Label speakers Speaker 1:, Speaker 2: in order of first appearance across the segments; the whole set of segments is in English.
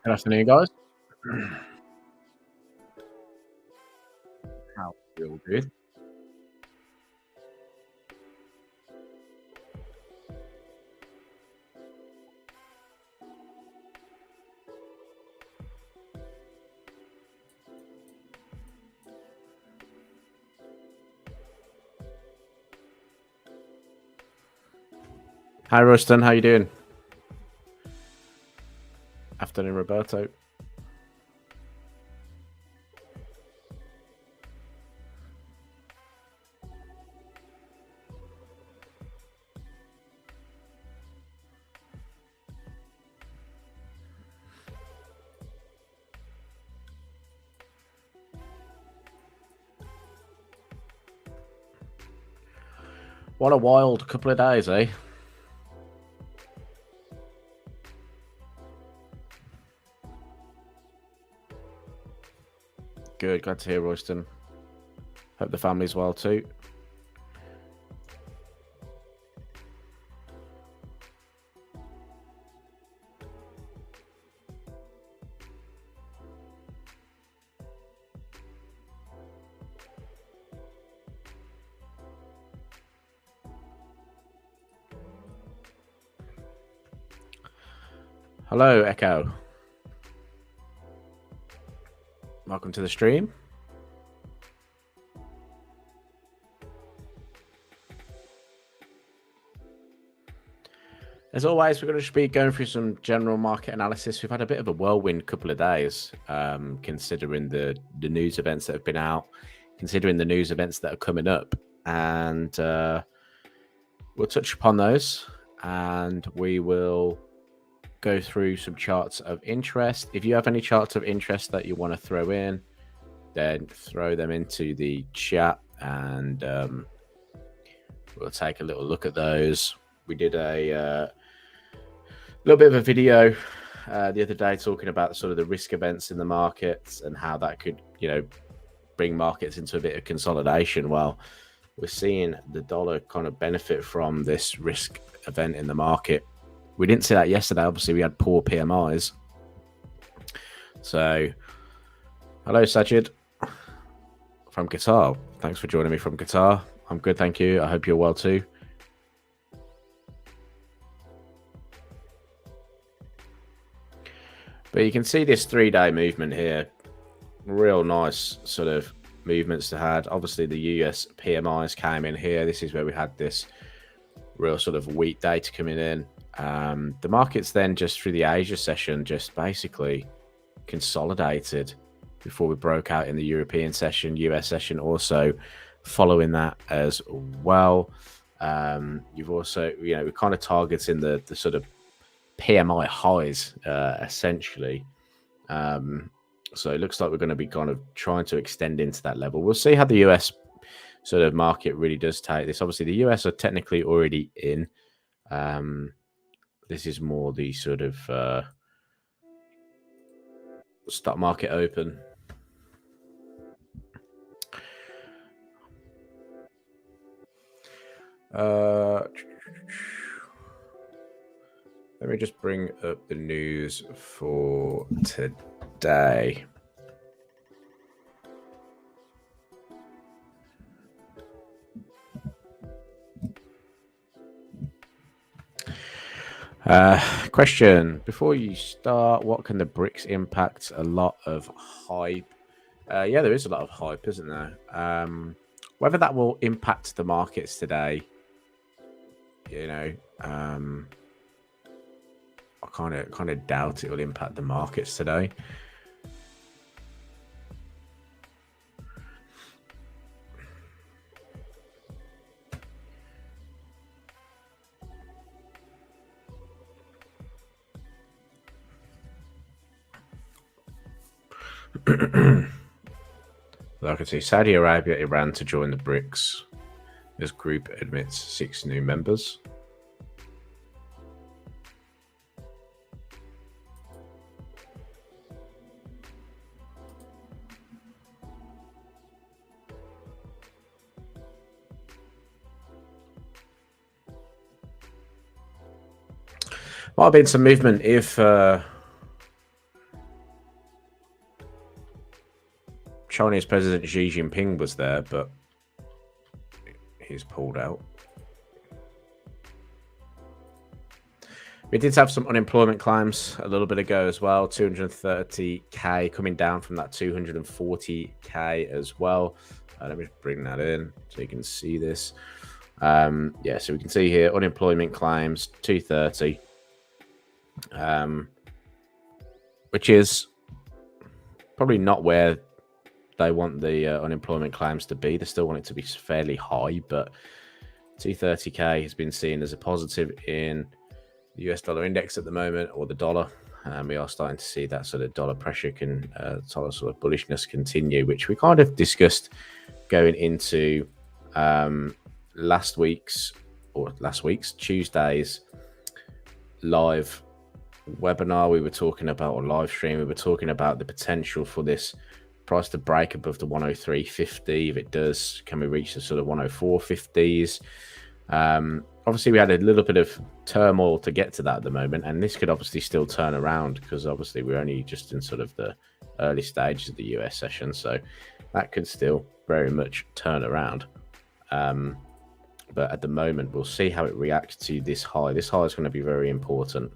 Speaker 1: Good afternoon, guys. How are you all good? Hi, Ruston. How you doing? Afternoon, Roberto. What a wild couple of days, eh? Good, glad to hear, Royston. Hope the family's well too. Hello, Echo. Welcome to the stream. As always, we're going to be going through some general market analysis. We've had a bit of a whirlwind couple of days, considering the news events that have been out, considering the news events that are coming up. And we'll touch upon those, and we will go through some charts of interest. If you have any charts of interest that you want to throw in, then throw them into the chat, and we'll take a little look at those. We did a little bit of a video the other day talking about sort of the risk events in the markets and how that could, bring markets into a bit of consolidation. Well, we're seeing the dollar kind of benefit from this risk event in the market. We didn't see that yesterday. Obviously, we had poor PMIs. So, hello, Sajid from Qatar. Thanks for joining me from Qatar. I'm good, thank you. I hope you're well too. But you can see this 3-day movement here. Real nice sort of movements to had. Obviously, the US PMIs came in here. This is where we had this real sort of weak data coming in. The markets then, just through the Asia session, just basically consolidated before we broke out in the European session, US session also following that as well. You've also, we're kind of targeting the sort of PMI highs, essentially. So it looks like we're going to be kind of trying to extend into that level. We'll see how the US sort of market really does take this. Obviously, the US are technically already in. This is more the sort of stock market open. Let me just bring up the news for today. Question: before you start, what can the BRICS impact? A lot of hype. Yeah, there is a lot of hype, isn't there? Whether that will impact the markets today, I kind of doubt it will impact the markets today. I can see Saudi Arabia, Iran to join the BRICS. This group admits 6 new members. Might have been some movement if Chinese President Xi Jinping was there, but he's pulled out. We did have some unemployment claims a little bit ago as well. 230k coming down from that 240k as well. Let me bring that in so you can see this. Yeah, so we can see here unemployment claims 230, which is probably not where they want the unemployment claims to be. They still want it to be fairly high, but 230k has been seen as a positive in the US dollar index at the moment, or the dollar. We are starting to see that sort of dollar pressure sort of bullishness continue, which we kind of discussed going into last week's Tuesday's live webinar. We were talking about, or live stream, we were talking about the potential for this price to break above the 103.50. If it does, can we reach the sort of 104.50s? Obviously, we had a little bit of turmoil to get to that at the moment, and this could obviously still turn around because obviously we're only just in sort of the early stages of the US session, so that could still very much turn around. But at the moment, we'll see how it reacts to this high. This high is going to be very important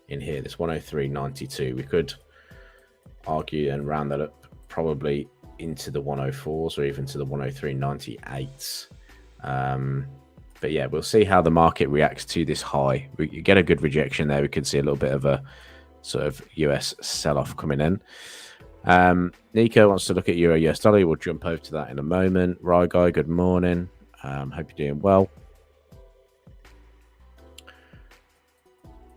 Speaker 1: in here, this 103.92. We could argue and round that up probably into the 104s or even to the 103.98s. But yeah, we'll see how the market reacts to this high. You get a good rejection there. We could see a little bit of a sort of US sell-off coming in. Nico wants to look at Euro US dollar. We'll jump over to that in a moment. Rye Guy, good morning. Hope you're doing well.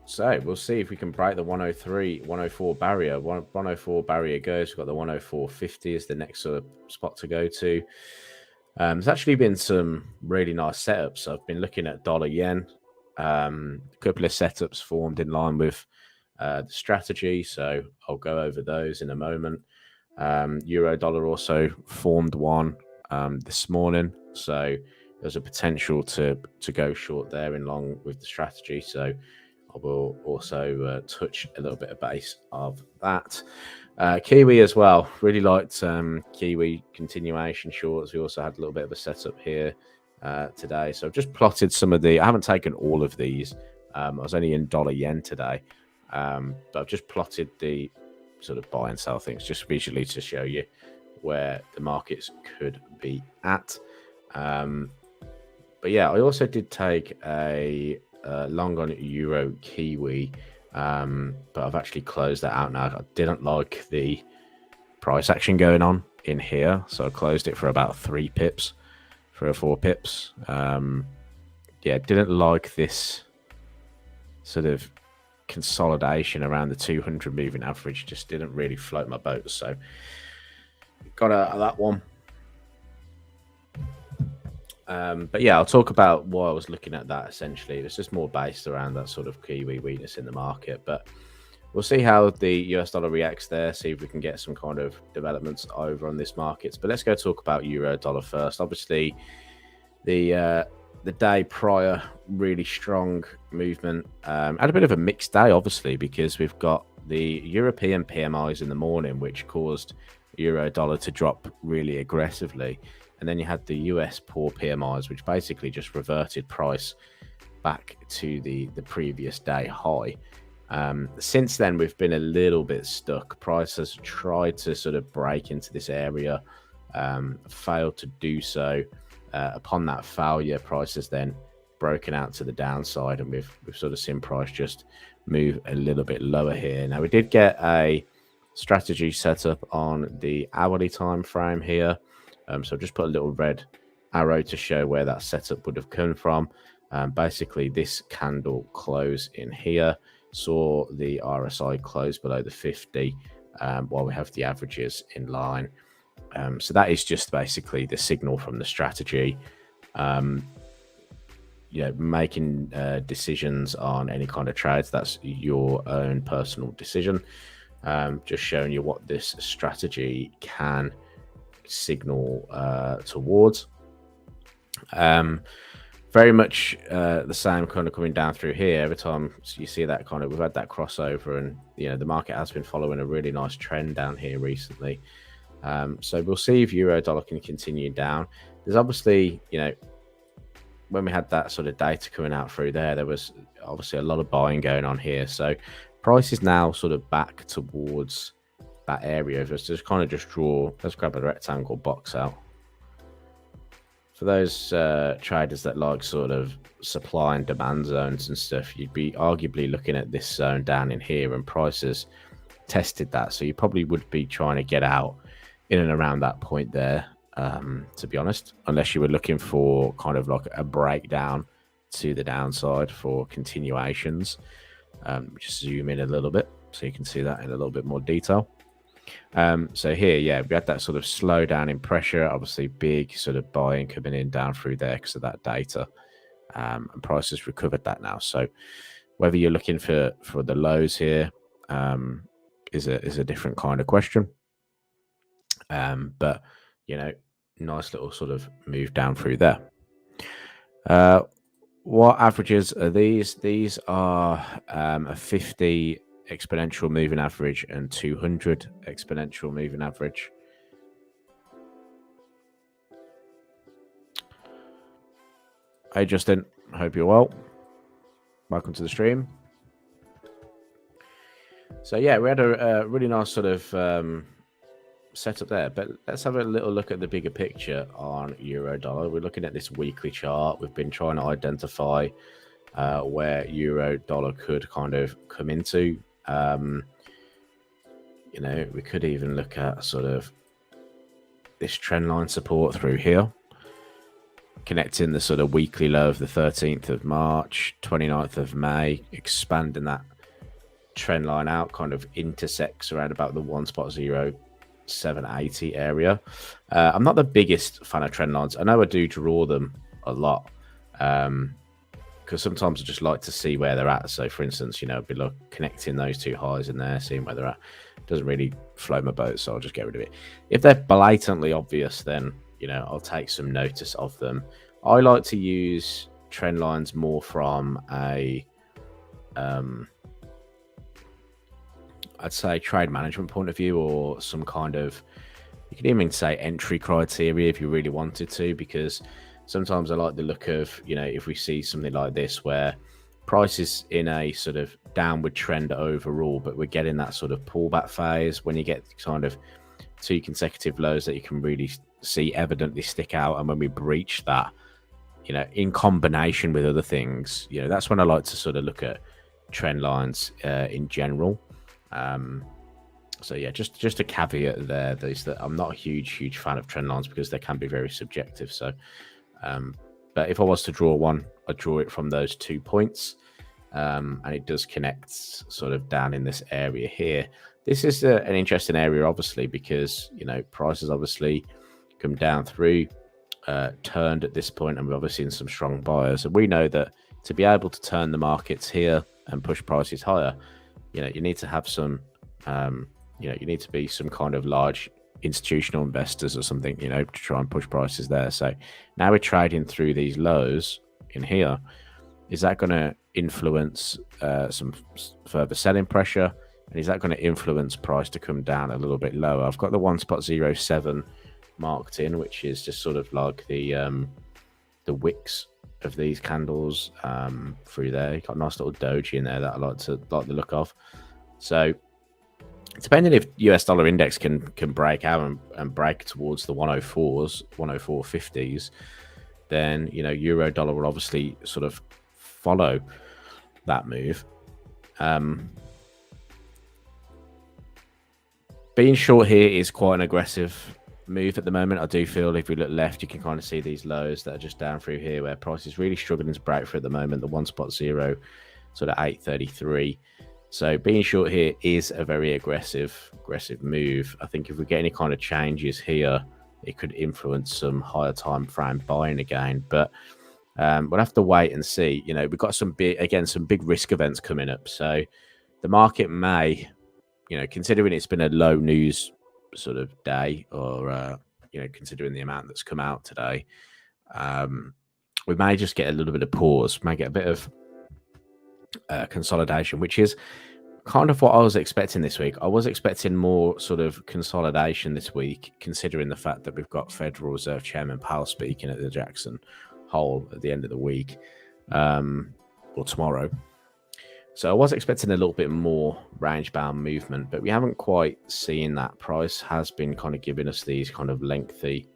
Speaker 1: So we'll see if we can break the 103, 104 barrier. 104 barrier goes. We've got the 104.50 as the next sort of spot to go to. There's actually been some really nice setups. I've been looking at dollar yen. A couple of setups formed in line with the strategy, so I'll go over those in a moment. Euro dollar also formed one this morning, so there's a potential to go short there in line with the strategy. So I will also touch a little bit of base of that. Kiwi as well. Really liked Kiwi continuation shorts. We also had a little bit of a setup here today. So I've just plotted some of I haven't taken all of these. I was only in dollar yen today. But I've just plotted the sort of buy and sell things just visually to show you where the markets could be at. But yeah, I also did take a long on Euro Kiwi. But I've actually closed that out now. I didn't like the price action going on in here, so I closed it for about 3 or 4 pips. Yeah, didn't like this sort of consolidation around the 200 moving average. Just didn't really float my boat, so got out of that one. But yeah, I'll talk about why I was looking at that. Essentially, it's just more based around that sort of Kiwi weakness in the market. But we'll see how the US dollar reacts there, see if we can get some kind of developments over on this market. But let's go talk about Euro dollar first. Obviously, the day prior, really strong movement. Had a bit of a mixed day, obviously, because we've got the European PMIs in the morning, which caused Euro dollar to drop really aggressively. And then you had the US poor PMIs, which basically just reverted price back to the previous day high. Since then, we've been a little bit stuck. Price has tried to sort of break into this area, failed to do so. Upon that failure, price has then broken out to the downside, and we've sort of seen price just move a little bit lower here. Now, we did get a strategy set up on the hourly time frame here. So I've just put a little red arrow to show where that setup would have come from. Basically, this candle close in here saw the RSI close below the 50, while we have the averages in line. So that is just basically the signal from the strategy. Making decisions on any kind of trades, that's your own personal decision. Just showing you what this strategy can signal towards. Very much the same kind of coming down through here. Every time you see that kind of, we've had that crossover, and the market has been following a really nice trend down here recently. So we'll see if euro dollar can continue down. There's obviously, when we had that sort of data coming out through there was obviously a lot of buying going on here. So price is now sort of back towards that area. Let's just kind of let's grab a rectangle box out. For those traders that like sort of supply and demand zones and stuff, you'd be arguably looking at this zone down in here, and prices tested that. So you probably would be trying to get out in and around that point there, to be honest, unless you were looking for kind of like a breakdown to the downside for continuations. Just zoom in a little bit so you can see that in a little bit more detail. So here, yeah, we had that sort of slowdown in pressure, obviously big sort of buying coming in down through there because of that data, and prices recovered that now. So whether you're looking for the lows here is a different kind of question, but nice little sort of move down through there. What averages are these? These are a 50 exponential moving average and 200 exponential moving average. Hey Justin, I hope you're well. Welcome to the stream. So yeah, we had a really nice sort of setup there, but let's have a little look at the bigger picture on euro dollar. We're looking at this weekly chart. We've been trying to identify where euro dollar could kind of come into. We could even look at sort of this trend line support through here, connecting the sort of weekly low of the 13th of March, 29th of May, expanding that trend line out, kind of intersects around about the 1.0780 area. I'm not the biggest fan of trend lines. I know I do draw them a lot, because sometimes I just like to see where they're at. So for instance, be connecting those two highs in there, seeing where they're at. Doesn't really float my boat, so I'll just get rid of it. If they're blatantly obvious, then I'll take some notice of them. I like to use trend lines more from a I'd say trade management point of view, or some kind of, you could even say entry criteria if you really wanted to, because sometimes I like the look of, if we see something like this where price is in a sort of downward trend overall, but we're getting that sort of pullback phase, when you get kind of two consecutive lows that you can really see evidently stick out, and when we breach that, in combination with other things, that's when I like to sort of look at trend lines in general. So yeah, just a caveat there is that I'm not a huge fan of trend lines because they can be very subjective. So but if I was to draw one, I'd draw it from those 2 points, and it does connect sort of down in this area here. This is an interesting area, obviously, because prices obviously come down through, turned at this point, and we've obviously seen some strong buyers, and we know that to be able to turn the markets here and push prices higher, you need to have some, you need to be some kind of large institutional investors or something, to try and push prices there. So now we're trading through these lows in here. Is that going to influence some further selling pressure? And is that going to influence price to come down a little bit lower? I've got the 1.07 marked in, which is just sort of like the wicks of these candles through there. You've got a nice little doji in there that I like the look of. So depending if US dollar index can break out and break towards the 104s, 104.50s, then euro dollar will obviously sort of follow that move. Being short here is quite an aggressive move at the moment. I do feel if we look left, you can kind of see these lows that are just down through here, where price is really struggling to break through at the moment, the 1.0 sort of 833. So being short here is a very aggressive move. I think if we get any kind of changes here, it could influence some higher time frame buying again, but we'll have to wait and see. We've got some big risk events coming up, so the market may, considering it's been a low news sort of day, or considering the amount that's come out today, we may just get a little bit of pause, may get a bit of consolidation, which is kind of what I was expecting this week. I was expecting more sort of consolidation this week, considering the fact that we've got Federal Reserve Chairman Powell speaking at the Jackson Hole at the end of the week, or tomorrow. So I was expecting a little bit more range-bound movement, but we haven't quite seen that. Price has been kind of giving us these kind of lengthy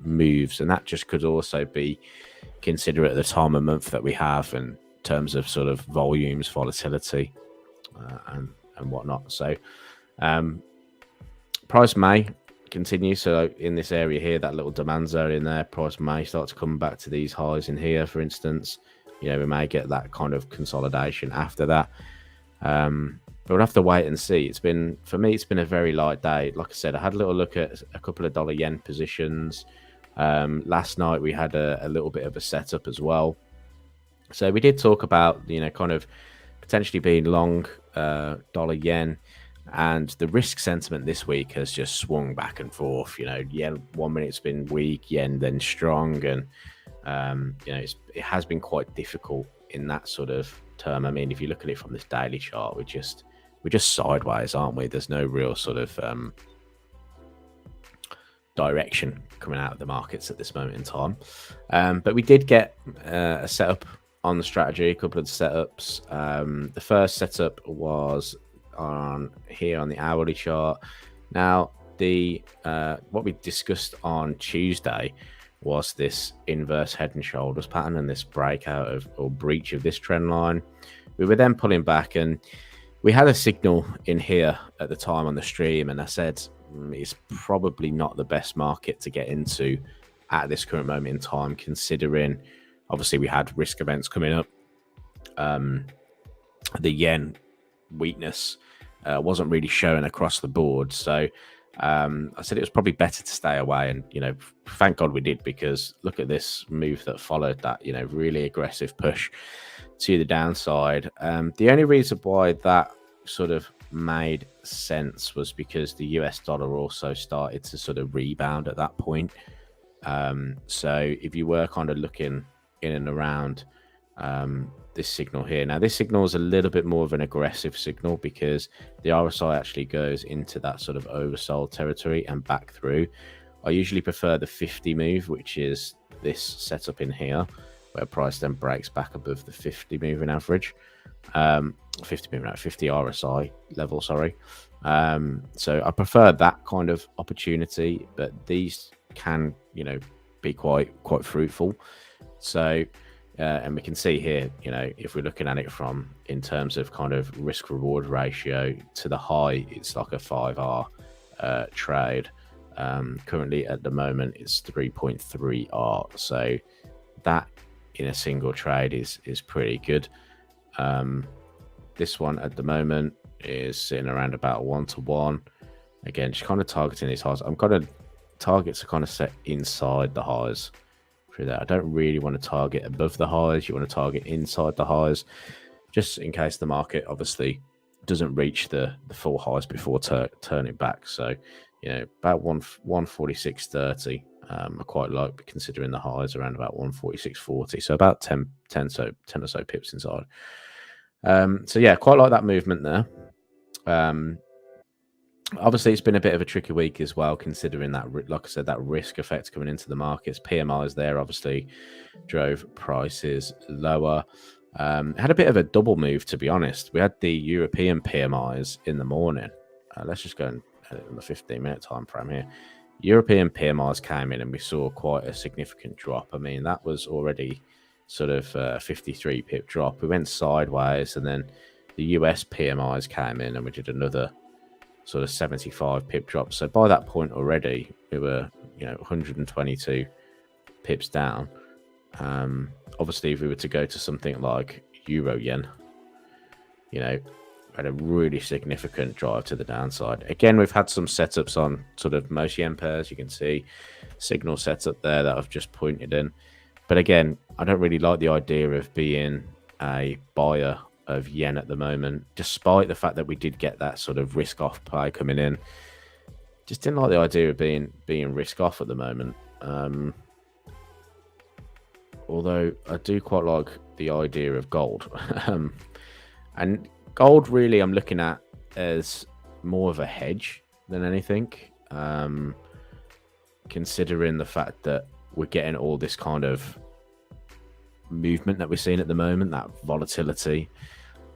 Speaker 1: moves, and that just could also be considerate at the time of month that we have in terms of sort of volumes, volatility, and whatnot. So price may continue. So in this area here, that little demand zone in there, price may start to come back to these highs in here, for instance. We may get that kind of consolidation after that. But we'll have to wait and see. For me, it's been a very light day. Like I said, I had a little look at a couple of dollar-yen positions. Last night, we had a little bit of a setup as well. So we did talk about, kind of potentially being long dollar-yen. And the risk sentiment this week has just swung back and forth. Yen 1 minute's been weak, yen then strong, and it has been quite difficult in that sort of term. I mean, if you look at it from this daily chart, we're just sideways, aren't we? There's no real sort of direction coming out of the markets at this moment in time. But we did get a setup on the strategy, a couple of setups. The first setup was on here on the hourly chart. Now, what we discussed on Tuesday was this inverse head and shoulders pattern and this breakout of or breach of this trend line. We were then pulling back, and we had a signal in here at the time on the stream, and I said it's probably not the best market to get into at this current moment in time, considering obviously we had risk events coming up. The yen weakness wasn't really showing across the board, so I said it was probably better to stay away, and thank God we did, because look at this move that followed that, really aggressive push to the downside. The only reason why that sort of made sense was because the US dollar also started to sort of rebound at that point. So if you were kind of looking in and around this signal here, now this signal is a little bit more of an aggressive signal because the RSI actually goes into that sort of oversold territory and back through. I usually prefer the 50 move, which is this setup in here, where price then breaks back above the 50 moving average, 50 RSI level, sorry. So I prefer that kind of opportunity, but these can be quite fruitful. So and we can see here, if we're looking at it from in terms of kind of risk reward ratio to the high, it's like a 5R trade. Currently at the moment it's 3.3R. So that in a single trade is pretty good. This one at the moment is sitting around about 1-to-1. Again, just kind of targeting these highs. I'm kind of targets are kind of set inside the highs. That I don't really want to target above the highs. You want to target inside the highs, just in case the market obviously doesn't reach the full highs before turning back. So about 146.30 I quite like, considering the highs around about 146.40, so about 10 or so pips inside. So yeah, quite like that movement there. Obviously, it's been a bit of a tricky week as well, considering that, like I said, that risk effect coming into the markets. PMIs there obviously drove prices lower. Had a bit of a double move, to be honest. We had the European PMIs in the morning. Let's just go on the 15-minute time frame here. European PMIs came in and we saw quite a significant drop. I mean, that was already sort of a 53 pip drop. We went sideways, and then the US PMIs came in and we did another sort of 75 pip drop. So by that point already, we were 122 pips down. Obviously, if we were to go to something like euro yen, had a really significant drive to the downside. Again, we've had some setups on sort of most yen pairs. You can see signal setup there that I've just pointed in. But again, I don't really like the idea of being a buyer of yen at the moment, despite the fact that we did get that sort of risk off play coming in. Just didn't like the idea of being risk off at the moment. Although I do quite like the idea of gold. And Gold, really, I'm looking at as more of a hedge than anything, considering the fact that we're getting all this kind of movement that we're seeing at the moment, that volatility.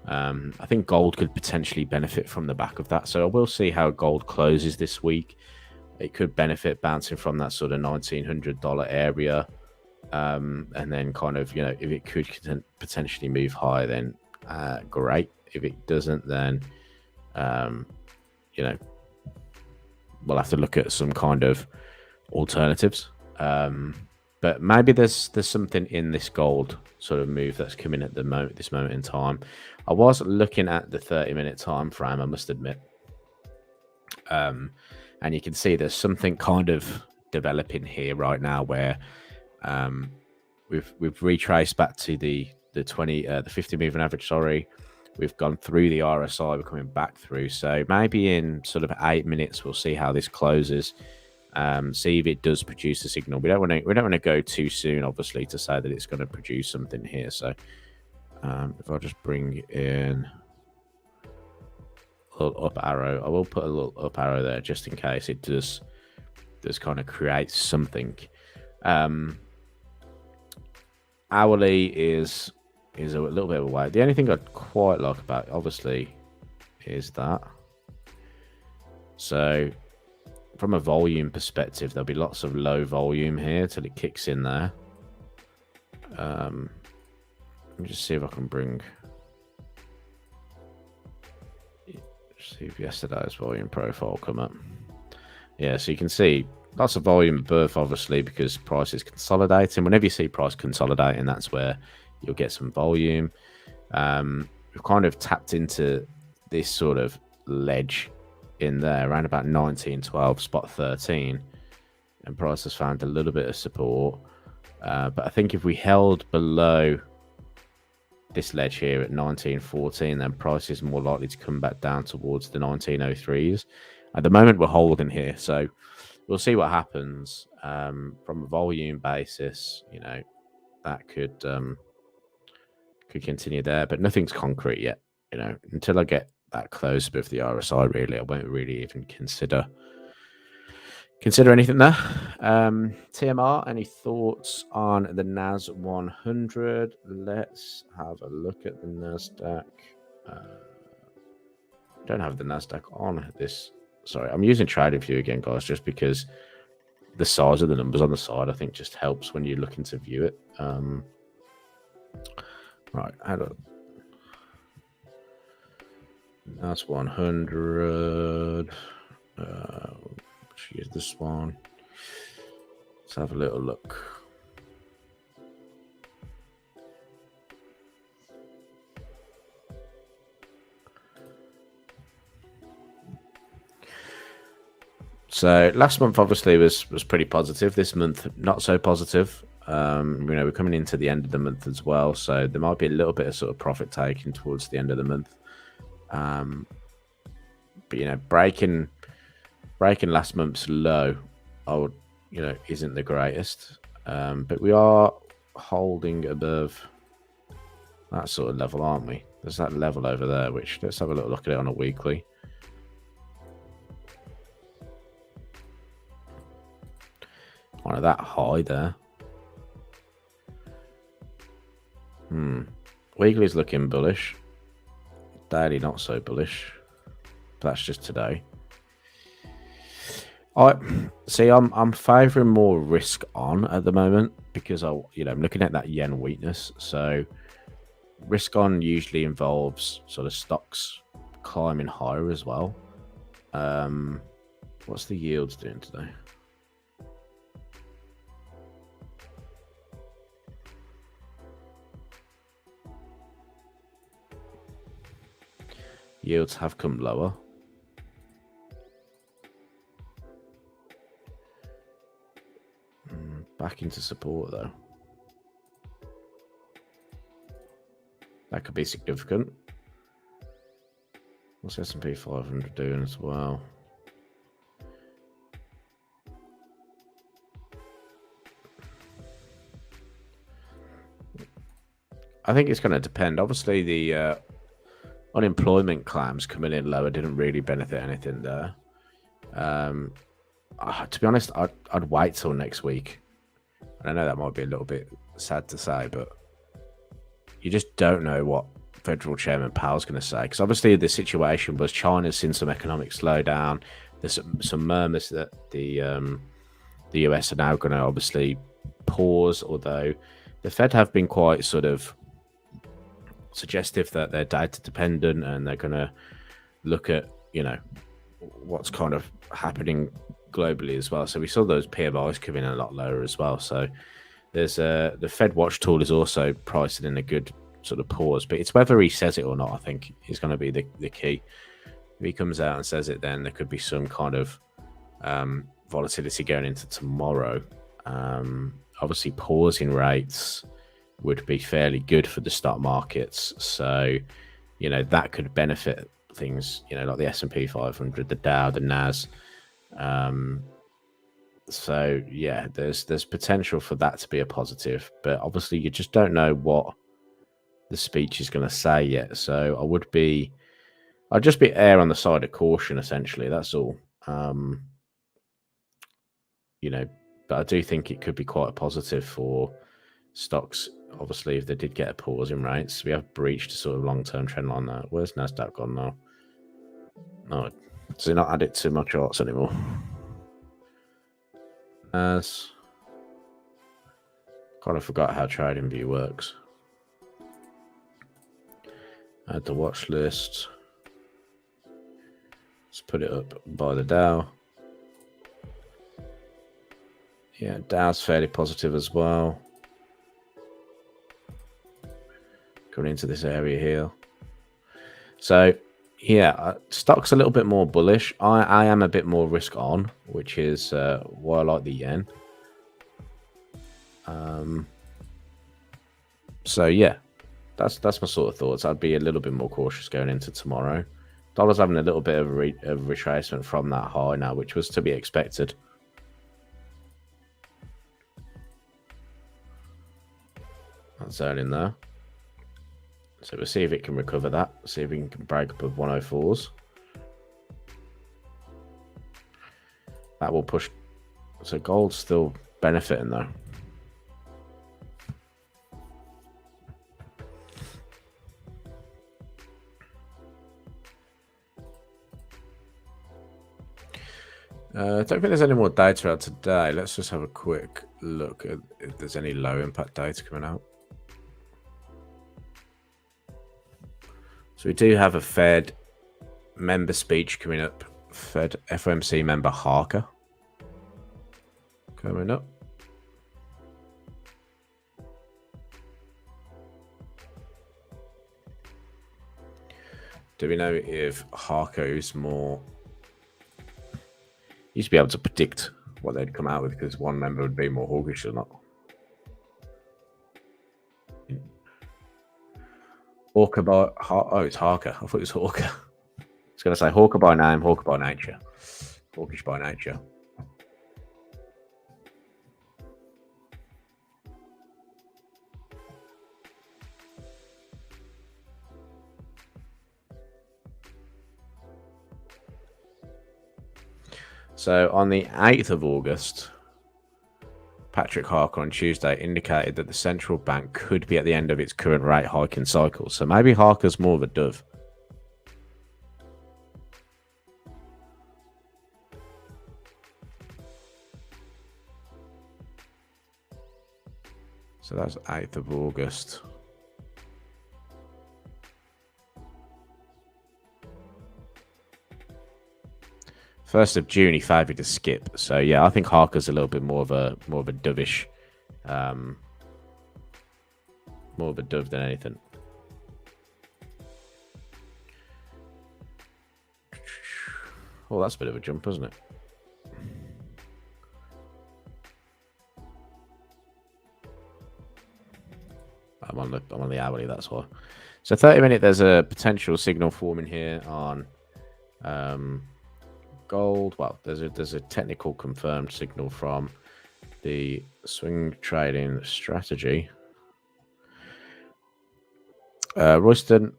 Speaker 1: I think gold could potentially benefit from the back of that. So I will see how gold closes this week. It could benefit bouncing from that sort of $1,900 area. And then kind of, if it could potentially move higher, then great. If it doesn't, then, we'll have to look at some kind of alternatives. But maybe there's something in this gold sort of move that's coming at this moment in time. I was looking at the 30-minute time frame, I must admit. And you can see there's something kind of developing here right now where we've retraced back to the 50 moving average, sorry. We've gone through the RSI, we're coming back through. So maybe in sort of 8 minutes, we'll see how this closes. See if it does produce a signal. We don't want to go too soon, obviously, to say that it's going to produce something here. So if I just bring in a little up arrow, I will put a little up arrow there just in case it does kind of create something. Hourly is a little bit of a way. The only thing I quite like about it, obviously, is that. So from a volume perspective, there'll be lots of low volume here till it kicks in there. Let me just see if I can bring. See if yesterday's volume profile come up. Yeah, so you can see lots of volume above, obviously, because price is consolidating. Whenever you see price consolidating, that's where you'll get some volume. We've kind of tapped into this sort of ledge in there around about 1912 spot 13, and price has found a little bit of support. But I think if we held below this ledge here at 1914, then price is more likely to come back down towards the 1903s. At the moment, we're holding here, so we'll see what happens. From a volume basis, that could continue there, but nothing's concrete yet. Until I get that close above the RSI, really, I won't really even consider anything there. TMR, any thoughts on the NAS 100? Let's have a look at the NASDAQ. Don't have the NASDAQ on this. Sorry, I'm using TradingView again, guys, just because the size of the numbers on the side, I think, just helps when you're looking to view it. Right, how do that's 100. Let's use this one. Let's have a little look. So last month obviously was pretty positive. This month not so positive. We're coming into the end of the month as well, so there might be a little bit of sort of profit taking towards the end of the month. But breaking last month's low, isn't the greatest. But we are holding above that sort of level, aren't we? There's that level over there, which let's have a little look at it on a weekly. Kind of that high there. Weekly's looking bullish. Daily not so bullish. But that's just today. I'm favouring more risk on at the moment because I'm looking at that yen weakness. So risk on usually involves sort of stocks climbing higher as well. What's the yields doing today? Yields have come lower. Back into support though. That could be significant. What's S&P 500 doing as well? I think it's going to depend. Obviously, the unemployment claims coming in lower didn't really benefit anything there. To be honest, I'd wait till next week. And I know that might be a little bit sad to say, but you just don't know what Federal Chairman Powell's going to say. Because obviously the situation was China's seen some economic slowdown. There's some murmurs that the US are now going to obviously pause, although the Fed have been quite sort of suggestive that they're data dependent and they're going to look at, what's kind of happening globally as well. So we saw those PMIs come in a lot lower as well. So there's the Fed Watch tool is also pricing in a good sort of pause, but it's whether he says it or not, I think, is going to be the key. If he comes out and says it, then there could be some kind of volatility going into tomorrow. Obviously, pausing rates would be fairly good for the stock markets. So, that could benefit things, like the S&P 500, the Dow, the NAS. So, yeah, there's potential for that to be a positive. But obviously, you just don't know what the speech is going to say yet. So I'd just be err on the side of caution, essentially. That's all. But I do think it could be quite a positive for stocks. Obviously, if they did get a pause in rates, we have breached a sort of long-term trend line there. Where's NASDAQ gone now? No, does it not add it to my charts anymore? As kind of forgot how TradingView works. Add the watch list. Let's put it up by the Dow. Yeah, Dow's fairly positive as well. Going into this area here. So, yeah, stock's a little bit more bullish. I am a bit more risk on, which is why I like the yen. So, yeah, that's my sort of thoughts. I'd be a little bit more cautious going into tomorrow. Dollar's having a little bit of a retracement from that high now, which was to be expected. That's zone in there. So we'll see if it can recover that. See if it can break above 104s. That will push. So gold's still benefiting though. I don't think there's any more data out today. Let's just have a quick look at if there's any low impact data coming out. So we do have a Fed member speech coming up. Fed FOMC member Harker coming up. Do we know if Harker is more... Used to be able to predict what they'd come out with because one member would be more hawkish or not. Hawker by... Oh, it's Harker. I thought it was Hawker. I was going to say Hawker by name, Hawker by nature. Hawkish by nature. So on the 8th of August, Patrick Harker on Tuesday indicated that the central bank could be at the end of its current rate hiking cycle. So maybe Harker's more of a dove. So that's 8th of August. First of June, he favoured a skip. So yeah, I think Harker's a little bit more of a dovish, more of a dove than anything. Oh, that's a bit of a jump, isn't it? I'm on the hourly, that's why. So 30-minute, there's a potential signal forming here on gold. Well, there's a technical confirmed signal from the swing trading strategy. Royston,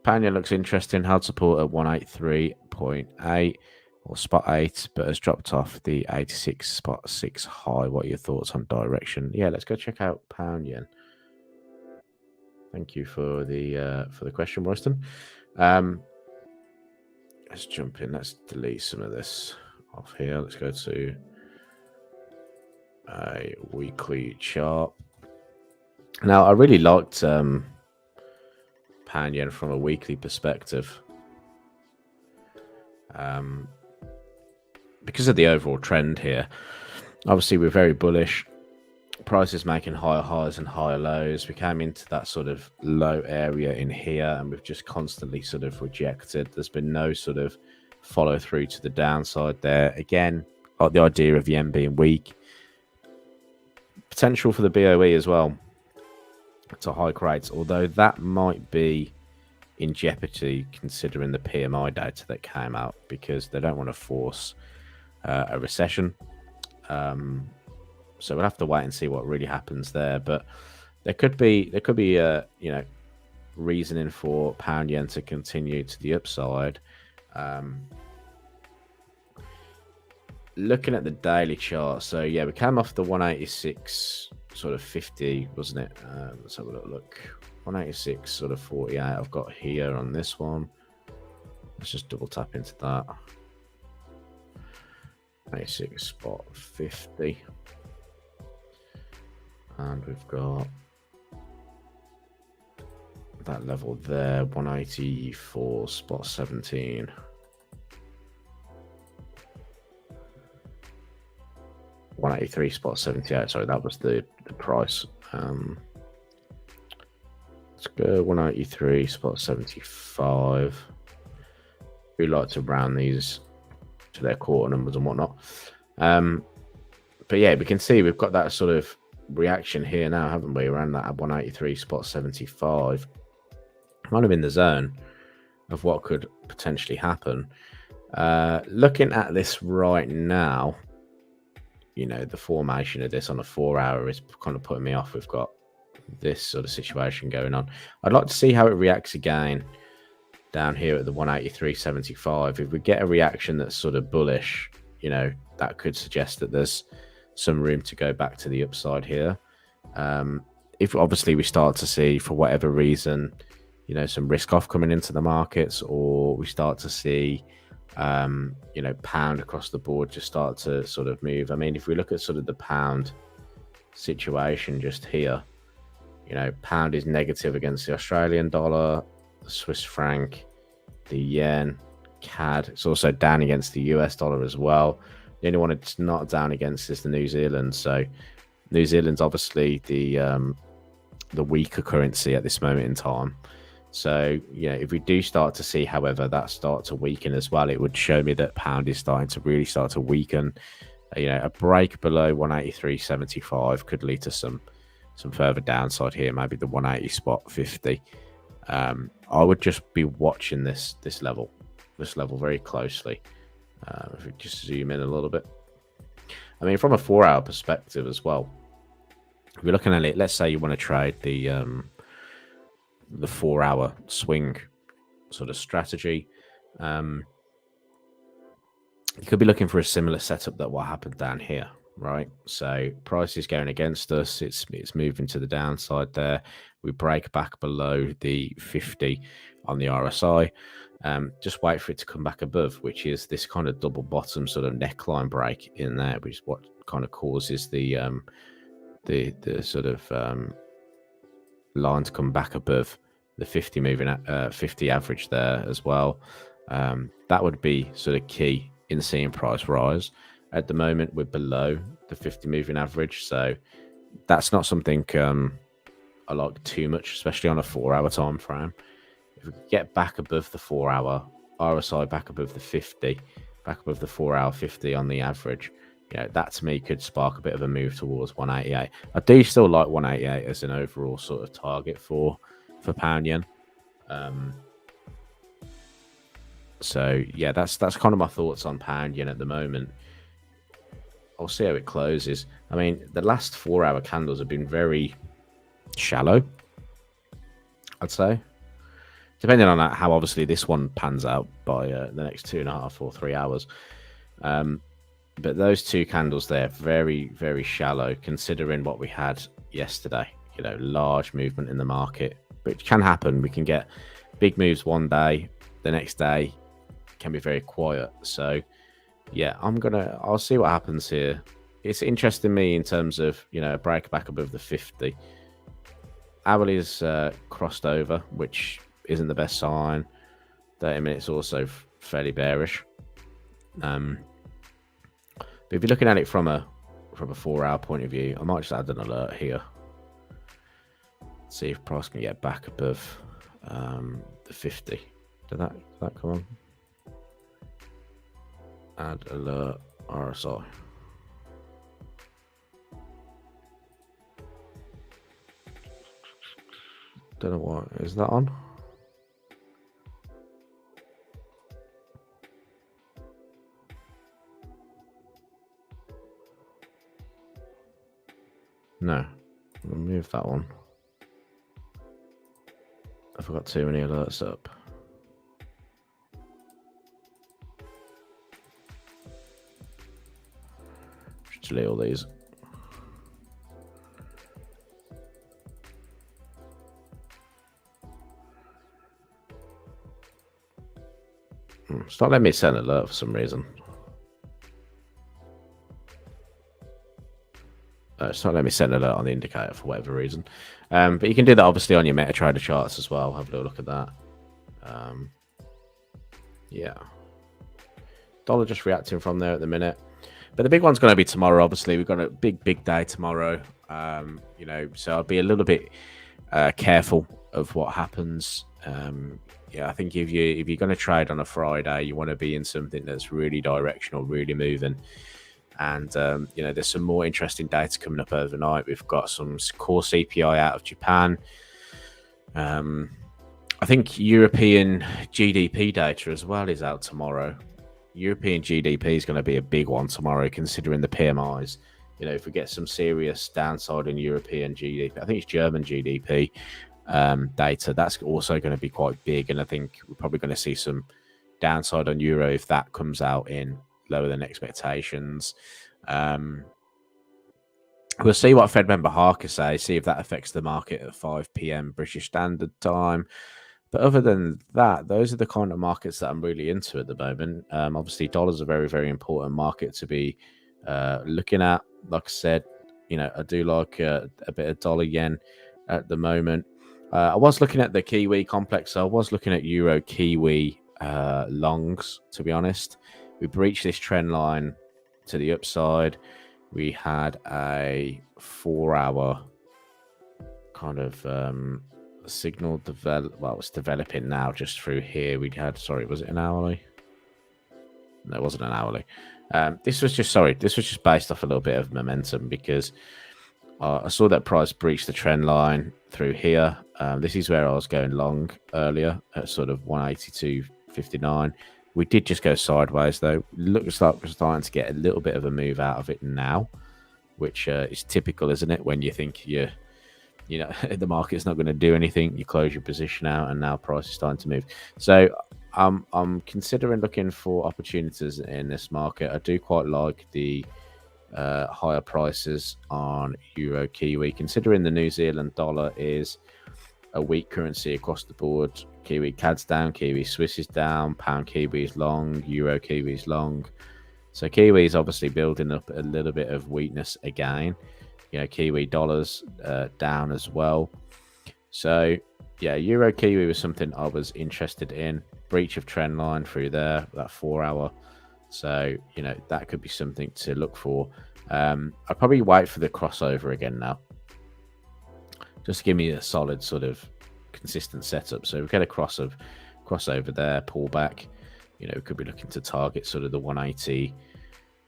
Speaker 1: pound yen looks interesting. Held support at 183.8 or spot 8, but has dropped off the 86.6 high. What are your thoughts on direction? Yeah, let's go check out pound yen. Thank you for the question, Royston. Let's jump in. Let's delete some of this off here. Let's go to a weekly chart. Now, I really liked pound yen from a weekly perspective. Because of the overall trend here, obviously we're very bullish. Prices making higher highs and higher lows. We came into that sort of low area in here, and we've just constantly sort of rejected. There's been no sort of follow through to the downside there. Again, like the idea of yen being weak, potential for the BOE as well to hike rates, although that might be in jeopardy considering the PMI data that came out, because they don't want to force a recession. So we'll have to wait and see what really happens there. But there could be reasoning for pound yen to continue to the upside. Looking at the daily chart, so yeah, we came off the 186 sort of 50, wasn't it? Let's have a look. 186 sort of 48 I've got here on this one. Let's just double tap into that. 86.50, and we've got that level there, 184.17. $183.78. Sorry, that was the price. Let's go 183.75. We like to round these to their quarter numbers and whatnot. But yeah, we can see we've got that sort of reaction here now, haven't we? Around that at 183.75. Kind of in the zone of what could potentially happen. Looking at this right now, you know, the formation of this on a 4 hour is kind of putting me off. We've got this sort of situation going on. I'd like to see how it reacts again down here at the 183.75. If we get a reaction that's sort of bullish, you know, that could suggest that there's some room to go back to the upside here. If obviously we start to see, for whatever reason, you know, some risk off coming into the markets, or we start to see you know, pound across the board just start to sort of move. I mean, if we look at sort of the pound situation just here, you know, pound is negative against the Australian dollar, the Swiss franc, the yen, CAD. It's also down against the US dollar as well. The only one it's not down against is the New Zealand. So New Zealand's obviously the weaker currency at this moment in time. So, you know, if we do start to see, however, that start to weaken as well, it would show me that pound is starting to really start to weaken. You know, a break below 183.75 could lead to some further downside here, maybe the 180.50. I would just be watching this level very closely. If we just zoom in a little bit. I mean, from a 4 hour perspective as well, if you're looking at it, let's say you want to trade the 4 hour swing sort of strategy, you could be looking for a similar setup that what happened down here, right? So price is going against us, it's moving to the downside there. We break back below the 50 on the RSI, just wait for it to come back above, which is this kind of double bottom sort of neckline break in there, which is what kind of causes the sort of line to come back above the 50 moving at 50 average there as well. That would be sort of key in seeing price rise. At the moment, we're below the 50 moving average, so that's not something I like too much, especially on a 4 hour time frame. If we get back above the 4 hour RSI, back above the 50, back above the 4 hour 50 on the average, you know, that to me could spark a bit of a move towards 188. I do still like 188 as an overall sort of target for pound yen. So yeah, that's kind of my thoughts on pound yen at the moment. I'll see how it closes. I mean, the last 4 hour candles have been very shallow, I'd say. depending on how obviously this one pans out by the next 2.5 or 3 hours. But those two candles there, very, very shallow, considering what we had yesterday. You know, large movement in the market, which can happen. We can get big moves one day, the next day can be very quiet. So yeah, I'll see what happens here. It's interesting me in terms of, you know, a break back above the 50. Hourly's crossed over, which isn't the best sign. 30 minutes also fairly bearish. But if you're looking at it from a 4-hour point of view, I might just add an alert here. See if price can get back above the 50. Did that come on? Add alert RSI. Don't know what is that on. No, remove that one. I've got too many alerts up. Just delete all these. It's not letting me send an alert for some reason. It's not letting me send an alert on the indicator for whatever reason. But you can do that obviously on your MetaTrader charts as well. Have a little look at that. Yeah. Dollar just reacting from there at the minute. But the big one's going to be tomorrow, obviously. We've got a big day tomorrow. You know, so I'll be a little bit careful of what happens. Yeah, I think if you're going to trade on a Friday, you want to be in something that's really directional, really moving. And, you know, there's some more interesting data coming up overnight. We've got some core CPI out of Japan. I think European GDP data as well is out tomorrow. European GDP is going to be a big one tomorrow, considering the PMIs. You know, if we get some serious downside in European GDP, I think it's German GDP data, that's also going to be quite big. And I think we're probably going to see some downside on Euro if that comes out in lower than expectations. We'll see what Fed member Harker says, see if that affects the market at 5 p.m. British Standard Time. But other than that, those are the kind of markets that I'm really into at the moment. Obviously, dollar's a very, very important market to be looking at. Like I said, you know, I do like a bit of dollar yen at the moment. I was looking at the Kiwi complex. So I was looking at Euro Kiwi longs, to be honest. We breached this trend line to the upside. We had a 4-hour kind of signal develop. Well, it's developing now just through here. We had, sorry, was it an hourly? No, it wasn't an hourly. This was just based off a little bit of momentum because I saw that price breach the trend line through here. This is where I was going long earlier at sort of 182.59. We did just go sideways though. Looks like we're starting to get a little bit of a move out of it now, which is typical, isn't it? When you think you know the market's not going to do anything, you close your position out, and now price is starting to move. So I'm considering looking for opportunities in this market. I do quite like the higher prices on Euro Kiwi, considering the New Zealand dollar is a weak currency across the board. Kiwi CAD's down, Kiwi Swiss is down, pound Kiwi is long, Euro Kiwi is long. So Kiwi is obviously building up a little bit of weakness again. You know, Kiwi dollars down as well. So yeah, Euro Kiwi was something I was interested in. Breach of trend line through there, that 4-hour. So, you know, that could be something to look for. I'll probably wait for the crossover again now. Just to give me a solid sort of consistent setup. So we get a crossover there, pullback. You know, we could be looking to target sort of the 180,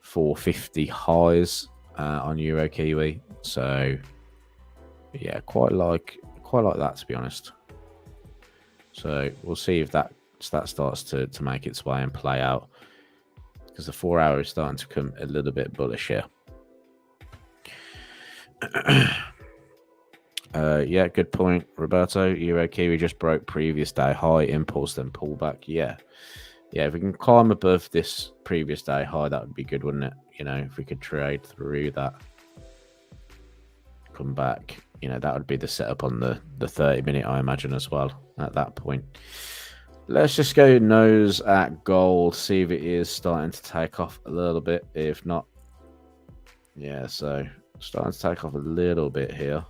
Speaker 1: 450 highs on Euro Kiwi. So yeah, quite like that, to be honest. So we'll see if that starts to make its way and play out, because the 4-hour is starting to come a little bit bullish here. Yeah, good point, Roberto. Euro Kiwi just broke previous day high, impulse, then pullback. Yeah. If we can climb above this previous day high, that would be good, wouldn't it? If we could trade through that, come back, that would be the setup on the 30-minute, I imagine, as well at that point. Let's just go nose at gold, see if it is starting to take off a little bit. If not, yeah, so starting to take off a little bit here.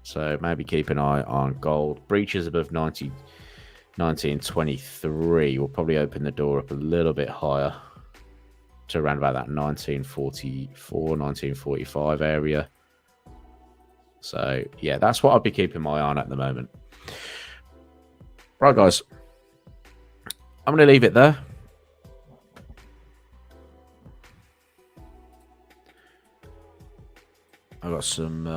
Speaker 1: So maybe keep an eye on gold. Breaches above 1923 will probably open the door up a little bit higher to around about that 1944, 1945 area. So yeah, that's what I'll be keeping my eye on at the moment. Right, guys, I'm going to leave it there. I've got some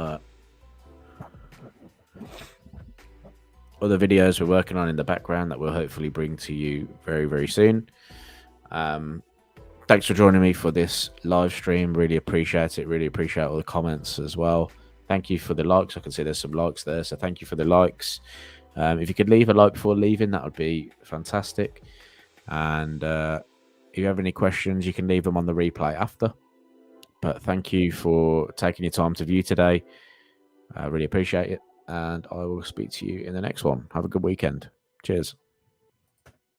Speaker 1: other videos we're working on in the background that we'll hopefully bring to you very, very soon. Thanks for joining me for this live stream. Really appreciate it. Really appreciate all the comments as well. Thank you for the likes. I can see there's some likes there, so thank you for the likes. If you could leave a like before leaving, that would be fantastic. And if you have any questions, you can leave them on the replay after. But thank you for taking your time to view today. I really appreciate it. And I will speak to you in the next one. Have a good weekend. Cheers.